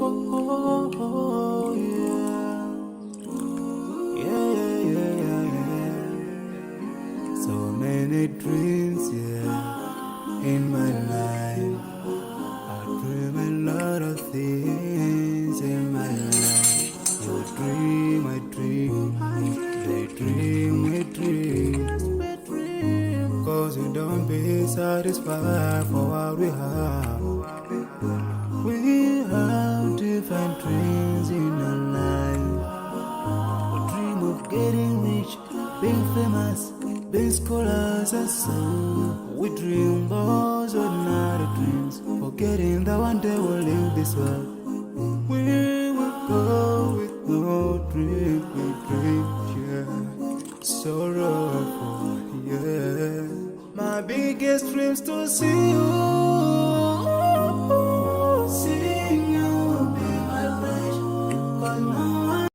oh, yeah. Yeah, yeah, yeah, yeah. So many dreams, yeah, in my life. I dream a lot of things in my life. You dream, I dream. They dream, we dream. Cause we don't be satisfied for what we have. We have different dreams in our life. We dream of getting rich, being famous, being scholars and so. We dream those ordinary dreams, forgetting that one day we'll leave this world. We will go with no dream, we dream, yeah. Sorrowful, yeah. My biggest dreams to see